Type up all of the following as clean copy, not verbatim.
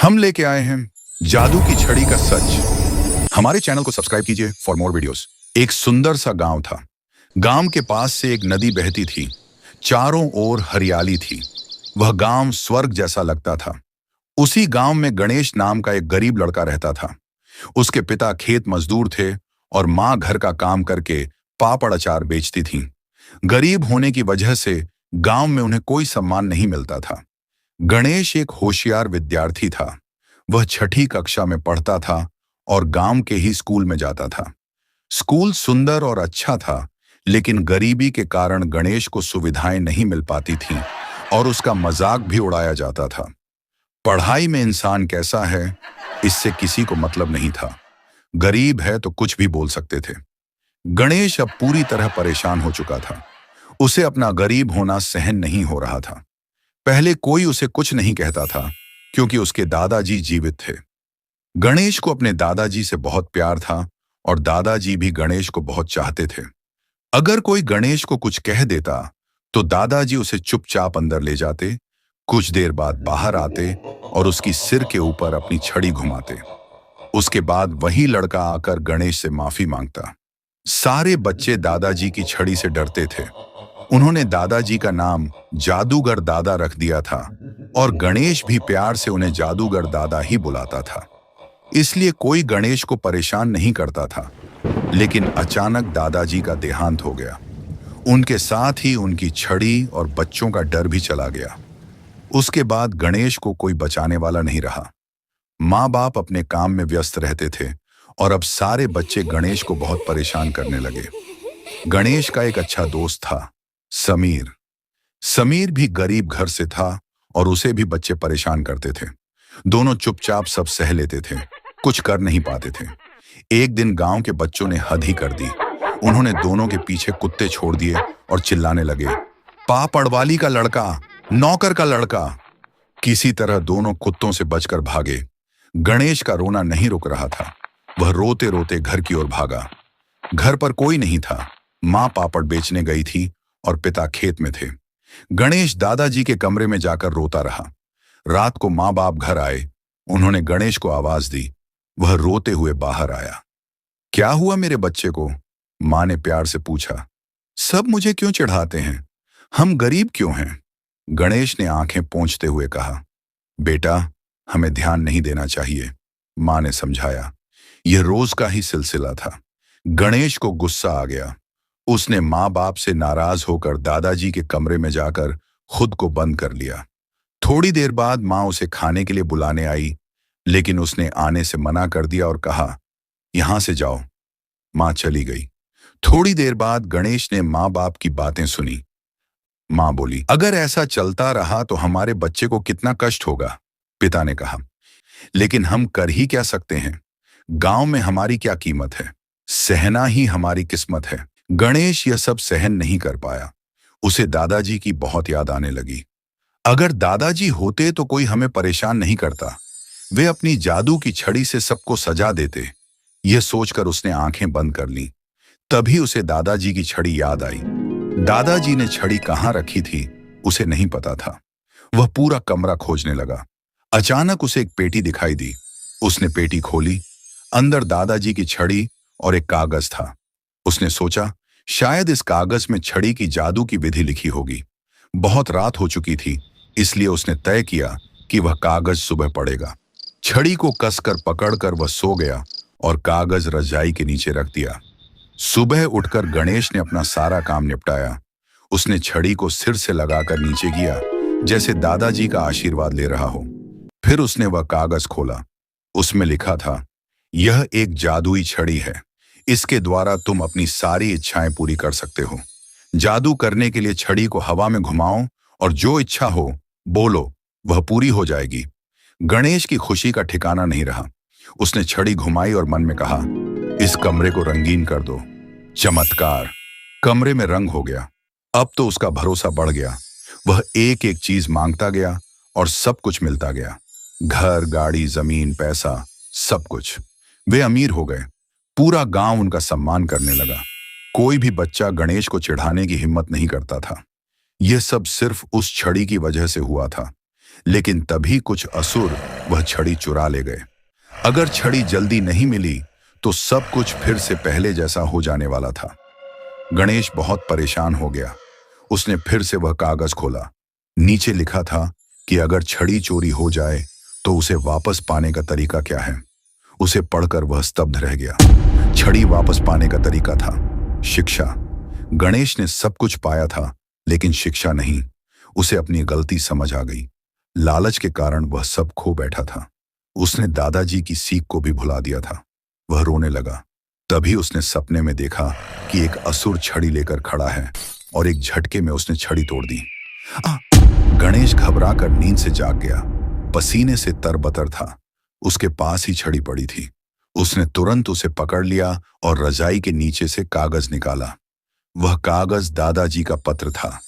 हम लेके आए हैं जादू की छड़ी का सच। हमारे चैनल को सब्सक्राइब कीजिए फॉर मोर वीडियोस। एक सुंदर सा गांव था। गांव के पास से एक नदी बहती थी। चारों ओर हरियाली थी। वह गांव स्वर्ग जैसा लगता था। उसी गांव में गणेश नाम का एक गरीब लड़का रहता था। उसके पिता खेत मजदूर थे और माँ घर का काम करके पापड़ अचार बेचती थी। गरीब होने की वजह से गांव में उन्हें कोई सम्मान नहीं मिलता था। गणेश एक होशियार विद्यार्थी था। वह छठी कक्षा में पढ़ता था और गांव के ही स्कूल में जाता था। स्कूल सुंदर और अच्छा था, लेकिन गरीबी के कारण गणेश को सुविधाएं नहीं मिल पाती थीं और उसका मजाक भी उड़ाया जाता था। पढ़ाई में इंसान कैसा है, इससे किसी को मतलब नहीं था। गरीब है तो कुछ भी बोल सकते थे। गणेश अब पूरी तरह परेशान हो चुका था। उसे अपना गरीब होना सहन नहीं हो रहा था। पहले कोई उसे कुछ नहीं कहता था क्योंकि उसके दादाजी जीवित थे। गणेश को अपने दादाजी से बहुत प्यार था और दादाजी भी गणेश को बहुत चाहते थे। अगर कोई गणेश को कुछ कह देता तो दादाजी उसे चुपचाप अंदर ले जाते। कुछ देर बाद बाहर आते और उसकी सिर के ऊपर अपनी छड़ी घुमाते। उसके बाद वही लड़का आकर गणेश से माफी मांगता। सारे बच्चे दादाजी की छड़ी से डरते थे। उन्होंने दादाजी का नाम जादूगर दादा रख दिया था और गणेश भी प्यार से उन्हें जादूगर दादा ही बुलाता था। इसलिए कोई गणेश को परेशान नहीं करता था। लेकिन अचानक दादाजी का देहांत हो गया। उनके साथ ही उनकी छड़ी और बच्चों का डर भी चला गया। उसके बाद गणेश को कोई बचाने वाला नहीं रहा। माँ बाप अपने काम में व्यस्त रहते थे और अब सारे बच्चे गणेश को बहुत परेशान करने लगे। गणेश का एक अच्छा दोस्त था, समीर। समीर भी गरीब घर से था और उसे भी बच्चे परेशान करते थे। दोनों चुपचाप सब सह लेते थे, कुछ कर नहीं पाते थे। एक दिन गांव के बच्चों ने हद ही कर दी। उन्होंने दोनों के पीछे कुत्ते छोड़ दिए और चिल्लाने लगे, पापड़वाली का लड़का, नौकर का लड़का। किसी तरह दोनों कुत्तों से बचकर भागे। गणेश का रोना नहीं रुक रहा था। वह रोते रोते घर की ओर भागा। घर पर कोई नहीं था। माँ पापड़ बेचने गई थी और पिता खेत में थे। गणेश दादाजी के कमरे में जाकर रोता रहा। रात को माँ बाप घर आए। उन्होंने गणेश को आवाज दी। वह रोते हुए बाहर आया। क्या हुआ मेरे बच्चे को? माँ ने प्यार से पूछा। सब मुझे क्यों चिढ़ाते हैं? हम गरीब क्यों हैं? गणेश ने आंखें पोंछते हुए कहा, बेटा, हमें ध्यान नहीं देना चाहिए। माँ ने समझाया। यह रोज का ही सिलसिला था। गणेश को गुस्सा आ गया। उसने माँ बाप से नाराज होकर दादाजी के कमरे में जाकर खुद को बंद कर लिया। थोड़ी देर बाद माँ उसे खाने के लिए बुलाने आई, लेकिन उसने आने से मना कर दिया और कहा, यहां से जाओ। माँ चली गई। थोड़ी देर बाद गणेश ने माँ बाप की बातें सुनी। माँ बोली, अगर ऐसा चलता रहा तो हमारे बच्चे को कितना कष्ट होगा। पिता ने कहा, लेकिन हम कर ही क्या सकते हैं? गांव में हमारी क्या कीमत है? सहना ही हमारी किस्मत है। गणेश यह सब सहन नहीं कर पाया। उसे दादाजी की बहुत याद आने लगी। अगर दादाजी होते तो कोई हमें परेशान नहीं करता। वे अपनी जादू की छड़ी से सबको सजा देते। यह सोचकर उसने आंखें बंद कर लीं। तभी उसे दादाजी की छड़ी याद आई। दादाजी ने छड़ी कहाँ रखी थी उसे नहीं पता था। वह पूरा कमरा खोजने लगा। अचानक उसे एक पेटी दिखाई दी। उसने पेटी खोली। अंदर दादाजी की छड़ी और एक कागज था। उसने सोचा, शायद इस कागज में छड़ी की जादू की विधि लिखी होगी। बहुत रात हो चुकी थी, इसलिए उसने तय किया कि वह कागज सुबह पढ़ेगा। छड़ी को कसकर पकड़कर वह सो गया और कागज रजाई के नीचे रख दिया। सुबह उठकर गणेश ने अपना सारा काम निपटाया। उसने छड़ी को सिर से लगाकर नीचे किया, जैसे दादाजी का आशीर्वाद ले रहा हो। फिर उसने वह कागज खोला। उसमें लिखा था, यह एक जादुई छड़ी है। इसके द्वारा तुम अपनी सारी इच्छाएं पूरी कर सकते हो। जादू करने के लिए छड़ी को हवा में घुमाओ और जो इच्छा हो बोलो, वह पूरी हो जाएगी। गणेश की खुशी का ठिकाना नहीं रहा। उसने छड़ी घुमाई और मन में कहा, इस कमरे को रंगीन कर दो। चमत्कार! कमरे में रंग हो गया। अब तो उसका भरोसा बढ़ गया। वह एक एक चीज मांगता गया और सब कुछ मिलता गया। घर, गाड़ी, जमीन, पैसा, सब कुछ। वे अमीर हो गए। पूरा गांव उनका सम्मान करने लगा। कोई भी बच्चा गणेश को चिढ़ाने की हिम्मत नहीं करता था। यह सब सिर्फ उस छड़ी की वजह से हुआ था। लेकिन तभी कुछ असुर वह छड़ी चुरा ले गए। अगर छड़ी जल्दी नहीं मिली तो सब कुछ फिर से पहले जैसा हो जाने वाला था। गणेश बहुत परेशान हो गया। उसने फिर से वह कागज खोला। नीचे लिखा था कि अगर छड़ी चोरी हो जाए तो उसे वापस पाने का तरीका क्या है। उसे पढ़कर वह स्तब्ध रह गया। छड़ी वापस पाने का तरीका था शिक्षा। गणेश ने सब कुछ पाया था, लेकिन शिक्षा नहीं। उसे अपनी गलती समझ आ गई। लालच के कारण वह सब खो बैठा था। उसने दादाजी की सीख को भी भुला दिया था। वह रोने लगा। तभी उसने सपने में देखा कि एक असुर छड़ी लेकर खड़ा है और एक झटके में उसने छड़ी तोड़ दी। गणेश घबराकर नींद से जाग गया। पसीने से तरबतर था। उसके पास ही छड़ी पड़ी थी। उसने तुरंत उसे पकड़ लिया और रजाई के नीचे से कागज निकाला। वह कागज दादाजी का पत्र था।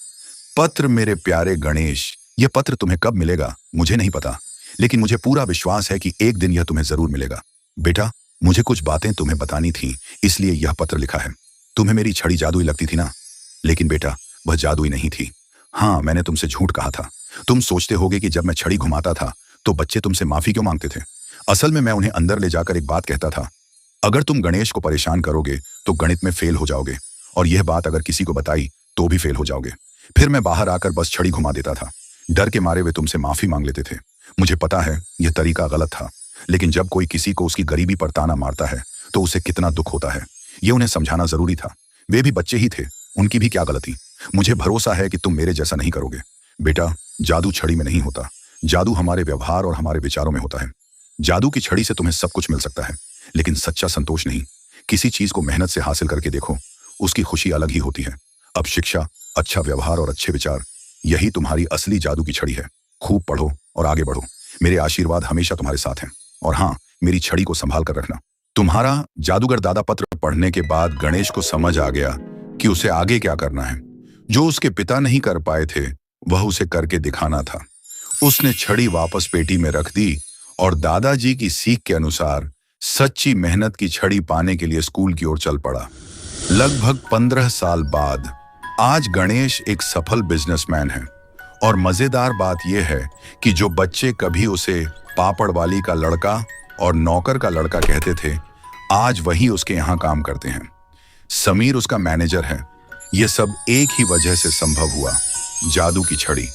पत्र, मेरे प्यारे गणेश, यह पत्र तुम्हें कब मिलेगा मुझे नहीं पता, लेकिन मुझे पूरा विश्वास है कि एक दिन यह तुम्हें जरूर मिलेगा। बेटा, मुझे कुछ बातें तुम्हें बतानी थी, इसलिए यह पत्र लिखा है। तुम्हें मेरी छड़ी जादुई लगती थी ना? लेकिन बेटा, वह जादुई नहीं थी। हाँ, मैंने तुमसे झूठ कहा था। तुम सोचते होगे कि जब मैं छड़ी घुमाता था तो बच्चे तुमसे माफी क्यों मांगते थे। असल में मैं उन्हें अंदर ले जाकर एक बात कहता था। अगर तुम गणेश को परेशान करोगे तो गणित में फेल हो जाओगे, और यह बात अगर किसी को बताई तो भी फेल हो जाओगे। फिर मैं बाहर आकर बस छड़ी घुमा देता था। डर के मारे वे तुमसे माफी मांग लेते थे। मुझे पता है यह तरीका गलत था, लेकिन जब कोई किसी को उसकी गरीबी पर ताना मारता है तो उसे कितना दुख होता है, यह उन्हें समझाना जरूरी था। वे भी बच्चे ही थे, उनकी भी क्या गलती। मुझे भरोसा है कि तुम मेरे जैसा नहीं करोगे। बेटा, जादू छड़ी में नहीं होता। जादू हमारे व्यवहार और हमारे विचारों में होता है। जादू की छड़ी से तुम्हें सब कुछ मिल सकता है, लेकिन सच्चा संतोष नहीं। किसी चीज को मेहनत से हासिल करके देखो, उसकी खुशी अलग ही होती है। अब शिक्षा, अच्छा व्यवहार और अच्छे विचार, यही तुम्हारी असली जादू की छड़ी है। खूब पढ़ो और आगे बढ़ो। मेरे आशीर्वाद हमेशा तुम्हारे साथ हैं। और हाँ, मेरी छड़ी को संभाल कर रखना। तुम्हारा जादूगर दादा। पत्र पढ़ने के बाद गणेश को समझ आ गया कि उसे आगे क्या करना है। जो उसके पिता नहीं कर पाए थे वह उसे करके दिखाना था। उसने छड़ी वापस पेटी में रख दी और दादाजी की सीख के अनुसार सच्ची मेहनत की छड़ी पाने के लिए स्कूल की ओर चल पड़ा। लगभग 15 साल बाद आज गणेश एक सफल बिजनेसमैन है। और मजेदार बात यह है कि जो बच्चे कभी उसे पापड़ वाली का लड़का और नौकर का लड़का कहते थे, आज वही उसके यहाँ काम करते हैं। समीर उसका मैनेजर है। यह सब एक ही वजह से संभव हुआ, जादू की छड़ी।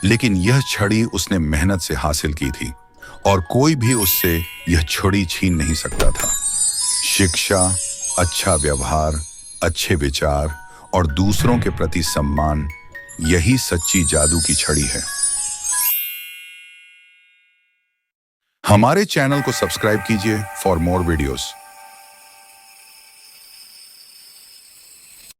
लेकिन यह छड़ी उसने मेहनत से हासिल की थी और कोई भी उससे यह छड़ी छीन नहीं सकता था। शिक्षा, अच्छा व्यवहार, अच्छे विचार और दूसरों के प्रति सम्मान, यही सच्ची जादू की छड़ी है। हमारे चैनल को सब्सक्राइब कीजिए फॉर मोर वीडियोस।